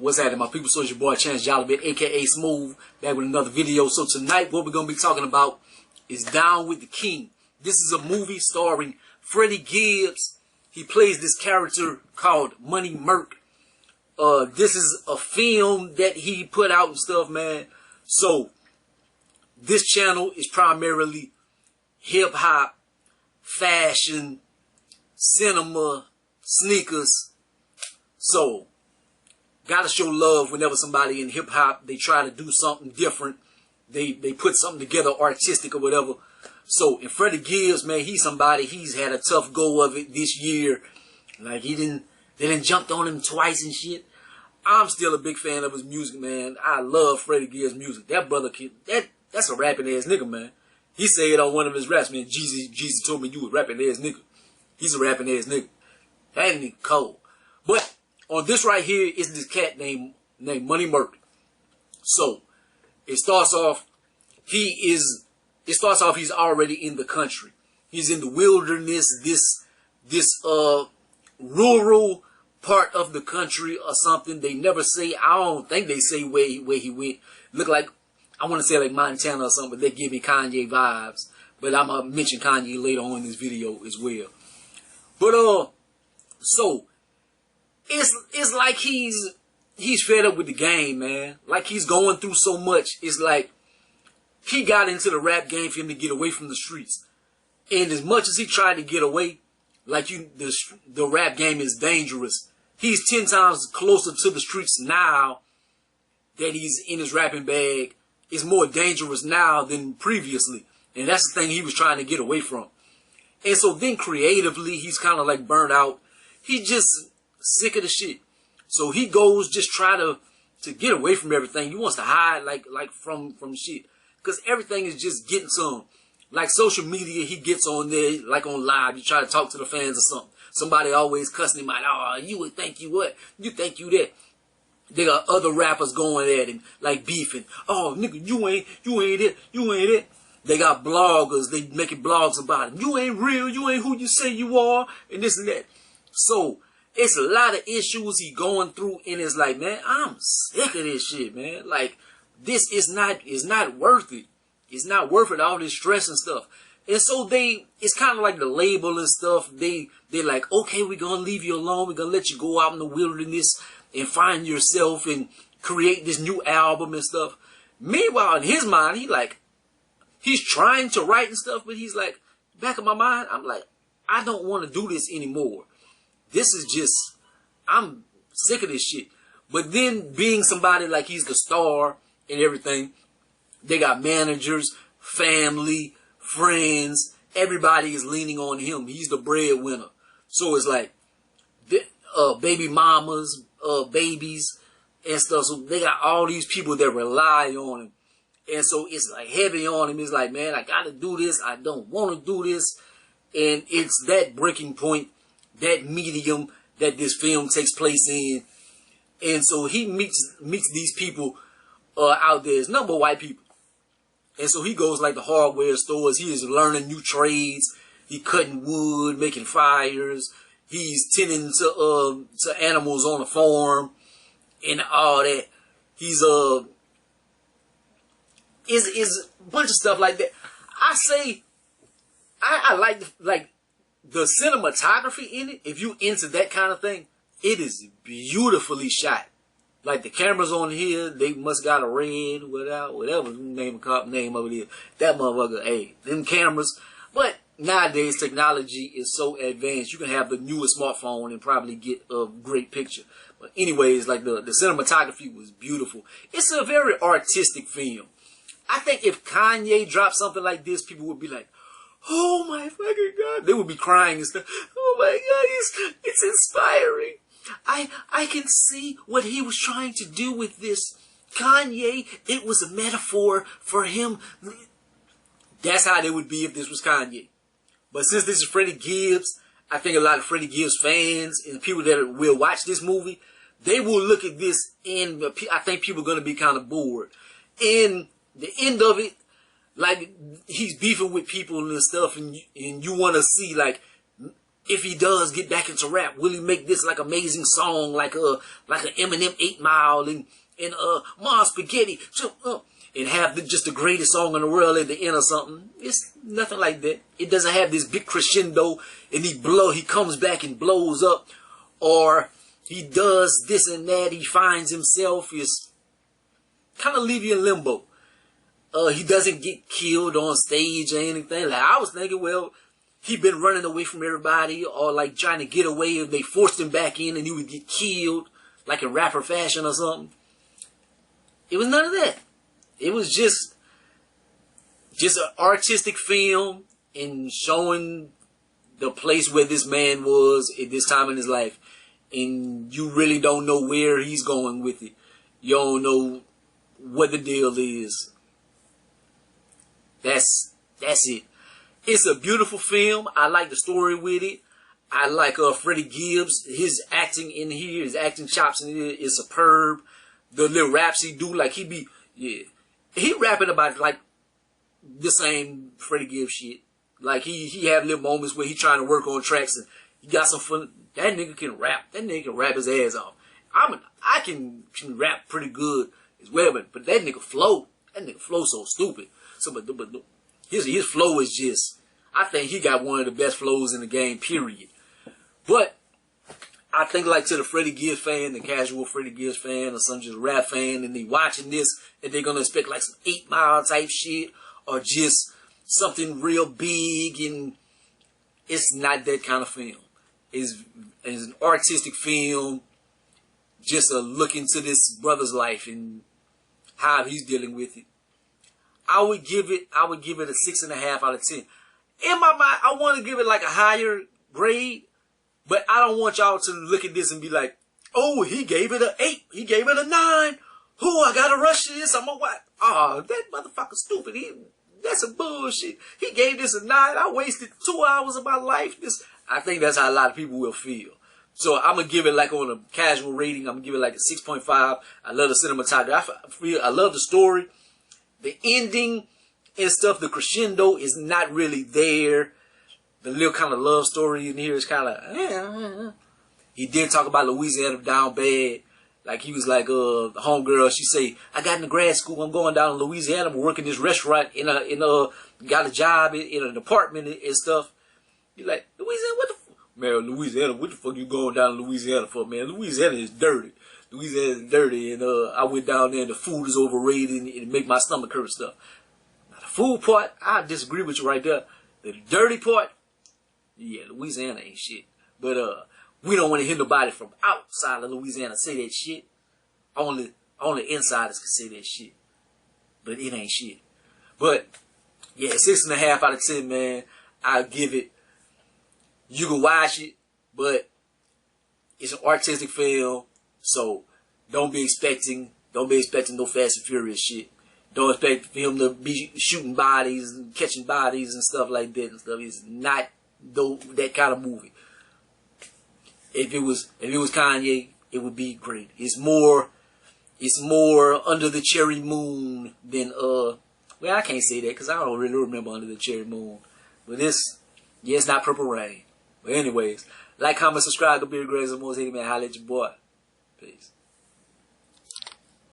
What's happening, my people? So it's your boy ChanceJolivette, aka Smooth, back with another video. So tonight, what we're gonna be talking about is Down with the King. This is a movie starring Freddie Gibbs. He plays this character called Money Merk. This is a film that he put out and stuff, man. So this channel is primarily hip hop, fashion, cinema, sneakers. So gotta show love whenever somebody in hip hop, they try to do something different. They put something together artistic or whatever. So in Freddie Gibbs, man, he's somebody, he's had a tough go of it this year. Like they didn't jumped on him twice and shit. I'm still a big fan of his music, man. I love Freddie Gibbs' music. That brother, that's a rapping ass nigga, man. He said on one of his raps, man, Jeezy told me you a rapping ass nigga. He's a rapping ass nigga. That nigga cold. But on this right here is this cat named Money Merk. So it starts off, he's already in the country. He's in the wilderness, this rural part of the country or something. They never say, I don't think they say where he went. Look like, I want to say like Montana or something, but they give me Kanye vibes. But I'm going to mention Kanye later on in this video as well. But, so, it's like he's fed up with the game, man. Like he's going through so much. It's like he got into the rap game for him to get away from the streets. And as much as he tried to get away, like the rap game is dangerous. He's 10 times closer to the streets now that he's in his rapping bag. It's more dangerous now than previously. And that's the thing he was trying to get away from. And so then creatively, he's kind of like burnt out. He just sick of the shit. So he goes just try to get away from everything. He wants to hide like from shit. Because everything is just getting some. Like social media, he gets on there, like on live. You try to talk to the fans or something. Somebody always cussing him out. Oh, you would think you what? You think you that? They got other rappers going at him, like beefing. Oh, nigga, you ain't it. They got bloggers, they making blogs about him. You ain't real, you ain't who you say you are, and this and that. So, it's a lot of issues he going through, and it's like, man, I'm sick of this shit, man. Like, this is not worth it. It's not worth it, all this stress and stuff. And so it's kind of like the label and stuff. They're like, okay, we're going to leave you alone. We're going to let you go out in the wilderness and find yourself and create this new album and stuff. Meanwhile, in his mind, he's trying to write and stuff, but he's like, back of my mind, I'm like, I don't want to do this anymore. This is just, I'm sick of this shit. But then being somebody like he's the star and everything, they got managers, family, friends, everybody is leaning on him. He's the breadwinner. So it's like, baby mamas, babies and stuff. So they got all these people that rely on him. And so it's like heavy on him. It's like, man, I got to do this. I don't want to do this. And it's that breaking point, that medium that this film takes place in. And so he meets these people out there. It's number of white people. And so he goes like the hardware stores. He is learning new trades. He cutting wood, making fires. He's tending to animals on the farm and all that. He's is a bunch of stuff like that. I say I like the cinematography in it. If you into that kind of thing, it is beautifully shot. Like the cameras on here, they must got a red, whatever name of it is. That motherfucker, hey, them cameras. But nowadays, technology is so advanced. You can have the newest smartphone and probably get a great picture. But anyways, like the cinematography was beautiful. It's a very artistic film. I think if Kanye dropped something like this, people would be like, oh my fucking God. They would be crying and stuff. Oh my God, it's inspiring. I can see what he was trying to do with this. Kanye, it was a metaphor for him. That's how they would be if this was Kanye. But since this is Freddie Gibbs, I think a lot of Freddie Gibbs fans and people that will watch this movie, they will look at this and I think people are going to be kind of bored. And the end of it, like he's beefing with people and stuff, and you want to see like if he does get back into rap, will he make this like amazing song like an Eminem 8 Mile and Mom Spaghetti and have just the greatest song in the world at the end or something? It's nothing like that. It doesn't have this big crescendo and he comes back and blows up, or he does this and that. He finds himself, is kind of leave you in limbo. He doesn't get killed on stage or anything. Like, I was thinking, well, he'd been running away from everybody or like trying to get away, if they forced him back in and he would get killed like in rapper fashion or something. It was none of that. It was just an artistic film and showing the place where this man was at this time in his life. And you really don't know where he's going with it. You don't know what the deal is. That's it. It's a beautiful film. I like the story with it. I like Freddie Gibbs. His acting in here, his acting chops in here is superb. The little raps he do, like he rapping about like the same Freddie Gibbs shit. Like he have little moments where he trying to work on tracks and he got some fun. That nigga can rap. That nigga can rap his ass off. I can rap pretty good as well, but that nigga flow. That nigga flow so stupid. So, but his flow is just, I think he got one of the best flows in the game, period. But I think like to the Freddie Gibbs fan, the casual Freddie Gibbs fan, or some just rap fan, and they watching this, and they're gonna expect like some 8 Mile type shit, or just something real big, and it's not that kind of film. It's an artistic film, just a look into this brother's life and how he's dealing with it. I would give it a 6.5 out of 10. In my mind, I want to give it like a higher grade, but I don't want y'all to look at this and be like, oh, he gave it an 8. He gave it a 9. I gotta rush this. I'm gonna what? Oh, that motherfucker stupid. That's a bullshit. He gave this a 9. I wasted 2 hours of my life. I think that's how a lot of people will feel. So I'm gonna give it like on a casual rating. I'm gonna give it like a 6.5. I love the cinematography. I love the story. The ending and stuff, the crescendo is not really there. The little kind of love story in here is kind of, He did talk about Louisiana down bad. Like he was like, the homegirl, she say, I got into grad school, I'm going down to Louisiana, I'm working this restaurant got a job in an apartment and stuff. You're like, Louisiana, what the fuck? Man, Louisiana, what the fuck you going down to Louisiana for, man? Louisiana is dirty. Louisiana is dirty, and I went down there and the food is overrated and it make my stomach hurt and stuff. Now, the food part, I disagree with you right there. The dirty part, yeah, Louisiana ain't shit. But we don't want to hear nobody from outside of Louisiana say that shit. Only insiders can say that shit. But it ain't shit. But yeah, 6.5 out of 10, man. I'll give it. You can watch it, but it's an artistic film. So don't be expecting no Fast and Furious shit. Don't expect him to be shooting bodies and catching bodies and stuff like that and stuff. It's not that kind of movie. If it was Kanye, it would be great. It's more Under the Cherry Moon than well, I can't say that because I don't really remember Under the Cherry Moon. But it's not Purple Rain. But anyways, like, comment, subscribe, go be the greatest, most hated man. Holla at your boy. Peace.